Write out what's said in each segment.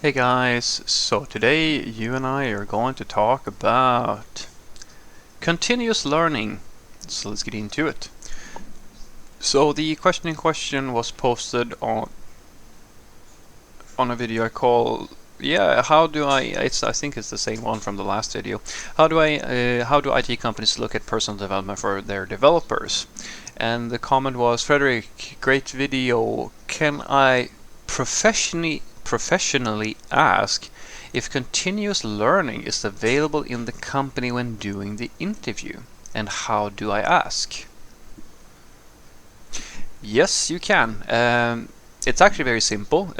Hey guys, so today you and I are going to talk about continuous learning. So let's get into it. So the question in question was posted on a video I call how do I think it's the same one from the last video. How do IT companies look at personal development for their developers? And the comment was, Frederick, great video. Can I professionally ask if continuous learning is available in the company when doing the interview? And how do I ask? Yes, you can. It's actually very simple.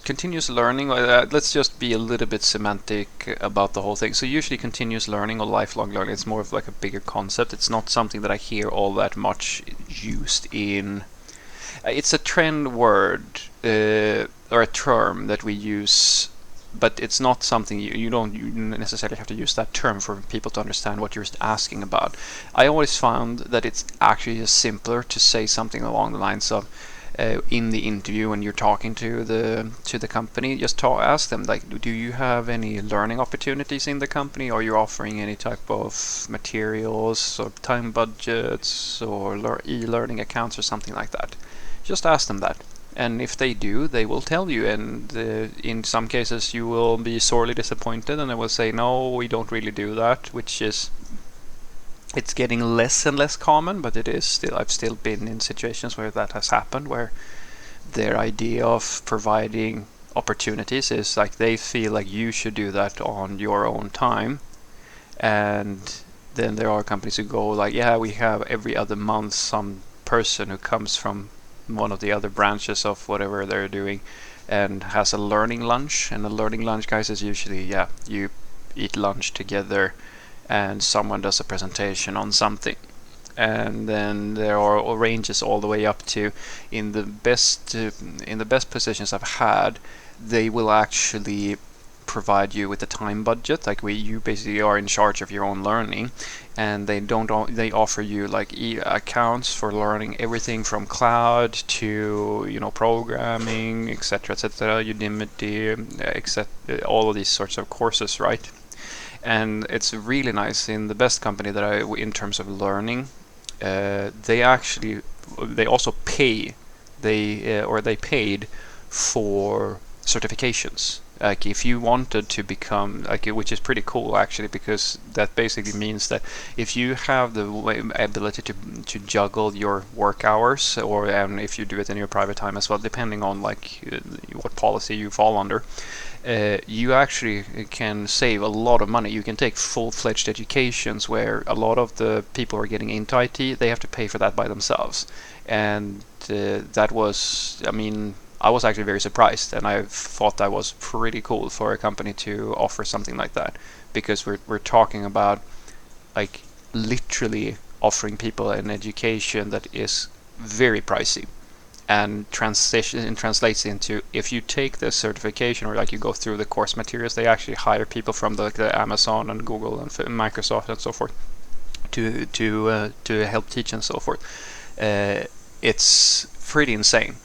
Continuous learning, let's just be a little bit semantic about the whole thing. So usually continuous learning or lifelong learning, it's more of like a bigger concept. It's not something that I hear all that much used in. It's a trend word or a term that we use, but it's not something you don't necessarily have to use that term for people to understand what you're asking about. I always found that it's actually just simpler to say something along the lines of in the interview when you're talking to the company, just ask them, like, do you have any learning opportunities in the company? Are you offering any type of materials or time budgets or e-learning accounts or something like that? Just ask them that. And if they do, they will tell you. And in some cases, you will be sorely disappointed, and they will say, "No, we don't really do that," which is, it's getting less and less common, but it is still. I've still been in situations where that has happened, where their idea of providing opportunities is like they feel like you should do that on your own time, and then there are companies who go like, "Yeah, we have every other month some person who comes from one of the other branches of whatever they're doing and has a learning lunch." And a learning lunch, guys, is usually, you eat lunch together and someone does a presentation on something. And then there are ranges all the way up to, in the best positions I've had, they will actually provide you with a time budget, like you basically are in charge of your own learning, and they offer you like accounts for learning everything from cloud to programming, etc., etc., Udemy, etc., all of these sorts of courses, right? And it's really nice. In the best company that in terms of learning, they also pay, they paid for certifications. Like if you wanted to become which is pretty cool actually, because that basically means that if you have the ability to juggle your work hours, or if you do it in your private time as well, depending on what policy you fall under, you actually can save a lot of money. You can take full-fledged educations where a lot of the people who are getting into IT, they have to pay for that by themselves. And that was, I was actually very surprised, and I thought that was pretty cool for a company to offer something like that, because we're talking about like literally offering people an education that is very pricey, and translates into, if you take the certification or you go through the course materials, they actually hire people from the Amazon and Google and Microsoft and so forth to help teach and so forth. It's pretty insane,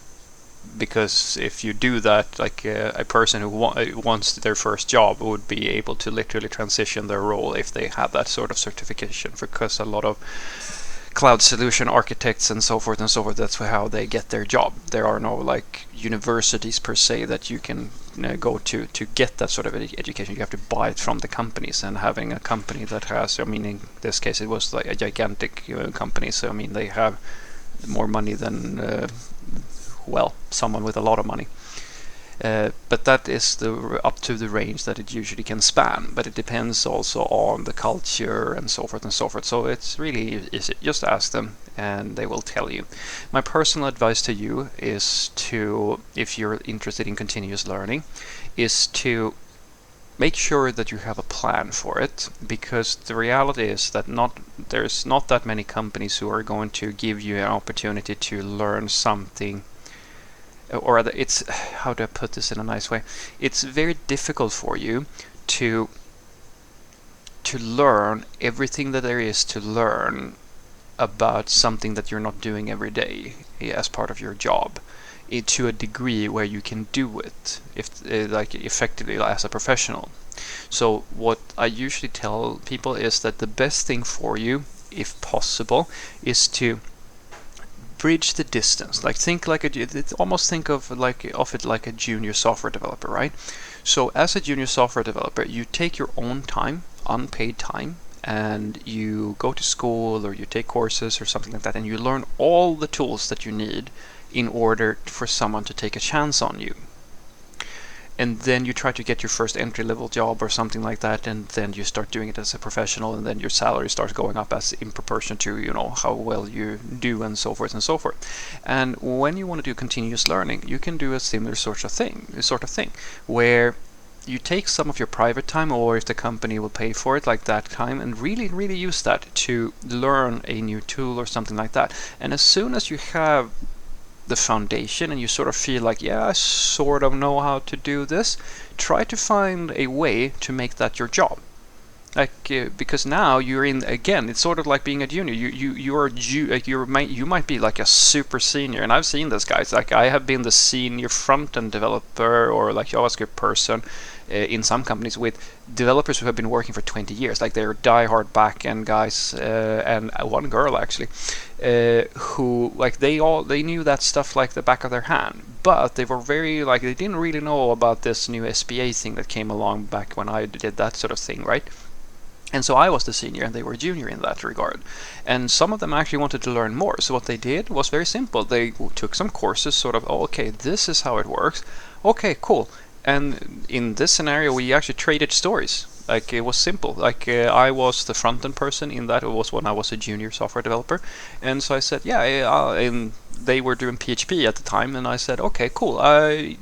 because if you do that, a person who wants their first job would be able to literally transition their role if they have that sort of certification, because a lot of cloud solution architects and so forth, that's how they get their job. There are no universities per se that you can go to get that sort of education. You have to buy it from the companies, and having a company that has, in this case it was like a gigantic company, so they have more money than someone with a lot of money. But that is up to the range that it usually can span. But it depends also on the culture and so forth and so forth. So it's really easy. Just ask them and they will tell you. My personal advice to you is to, if you're interested in continuous learning, is to make sure that you have a plan for it, because the reality is that there's not that many companies who are going to give you an opportunity to learn something, or it's, how do I put this in a nice way? It's very difficult for you to learn everything that there is to learn about something that you're not doing every day as part of your job. to a degree where you can do it if like effectively as a professional. So what I usually tell people is that the best thing for you, if possible, is to bridge the distance. Like almost think of it like a junior software developer, right? So as a junior software developer, you take your own time, unpaid time, and you go to school or you take courses or something like that, and you learn all the tools that you need in order for someone to take a chance on you. And then you try to get your first entry-level job or something like that, and then you start doing it as a professional, and then your salary starts going up as in proportion to how well you do, and so forth and so forth. And when you want to do continuous learning, you can do a similar sort of thing, where you take some of your private time, or if the company will pay for it, like that time, and really, really use that to learn a new tool or something like that. And as soon as you have the foundation and you sort of feel like, yeah, I sort of know how to do this, try to find a way to make that your job. Because now you're in, again, it's sort of like being a junior. You might be like a super senior, and I've seen this, guys. Like, I have been the senior front-end developer or like JavaScript person in some companies with developers who have been working for 20 years. Like, they're die-hard back-end guys, and one girl actually, who like they knew that stuff like the back of their hand. But they were very they didn't really know about this new SPA thing that came along back when I did that sort of thing, right? And so I was the senior and they were junior in that regard. And some of them actually wanted to learn more. So what they did was very simple. They took some courses, sort of, okay, this is how it works. Okay, cool. And in this scenario, we actually traded stories. Like, it was simple. Like, I was the front-end person in that. It was when I was a junior software developer. And so I said, yeah, and they were doing PHP at the time, and I said, okay, cool. I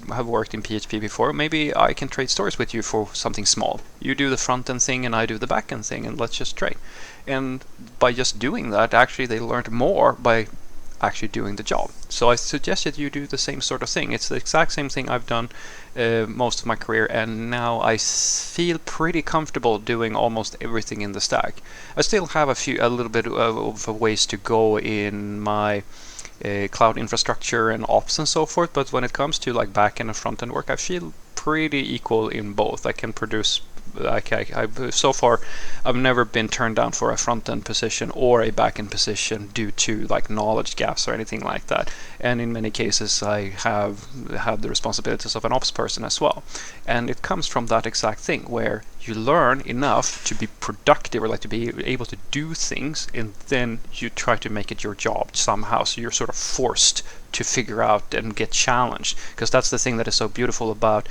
have worked in PHP before. Maybe I can trade stories with you for something small. You do the front-end thing, and I do the back-end thing, and let's just trade. And by just doing that, actually, they learned more by actually doing the job. So I suggest that you do the same sort of thing. It's the exact same thing I've done most of my career, and now I feel pretty comfortable doing almost everything in the stack. I still have a little bit of ways to go in my cloud infrastructure and ops and so forth, but when it comes to like back-end and front-end work, I feel pretty equal in both. I can produce so far I've never been turned down for a front-end position or a back-end position due to like knowledge gaps or anything like that. And in many cases I have had the responsibilities of an ops person as well. And it comes from that exact thing where you learn enough to be productive, or like to be able to do things, and then you try to make it your job somehow. So you're sort of forced to figure out and get challenged, because that's the thing that is so beautiful about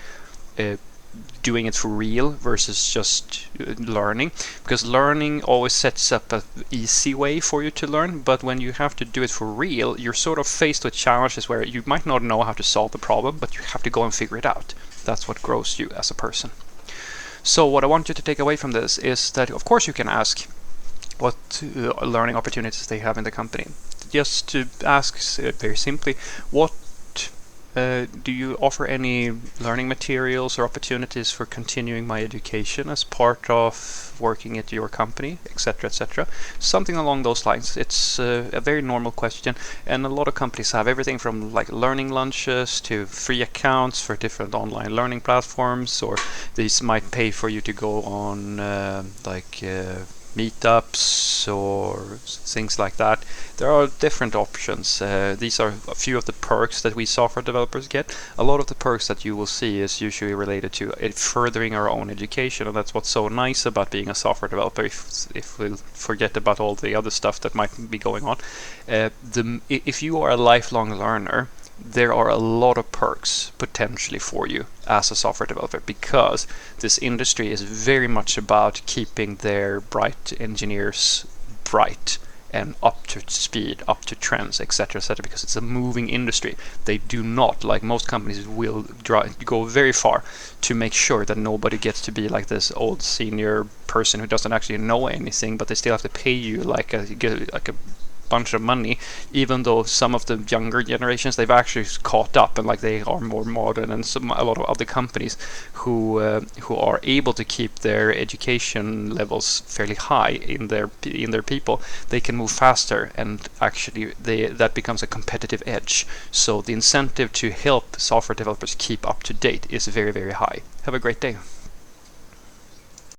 doing it for real versus just learning, because learning always sets up an easy way for you to learn, but when you have to do it for real, you're sort of faced with challenges where you might not know how to solve the problem, but you have to go and figure it out. That's what grows you as a person. So what I want you to take away from this is that, of course, you can ask what learning opportunities they have in the company. Just to ask very simply, what do you offer any learning materials or opportunities for continuing my education as part of working at your company, etc., etc. Something along those lines. It's a very normal question, and a lot of companies have everything from like learning lunches to free accounts for different online learning platforms, or these might pay for you to go on meetups or things like that. There are different options. These are a few of the perks that we software developers get. A lot of the perks that you will see is usually related to furthering our own education, and that's what's so nice about being a software developer. If we forget about all the other stuff that might be going on, if you are a lifelong learner, there are a lot of perks potentially for you as a software developer, because this industry is very much about keeping their bright engineers bright and up to speed, up to trends, etc., etc., because it's a moving industry. They do not, like most companies, will go very far to make sure that nobody gets to be like this old senior person who doesn't actually know anything, but they still have to pay you like a bunch of money, even though some of the younger generations, they've actually caught up, and like they are more modern, and a lot of other companies who are able to keep their education levels fairly high in their people, they can move faster, and actually that becomes a competitive edge. So the incentive to help software developers keep up to date is very, very high. Have a great day.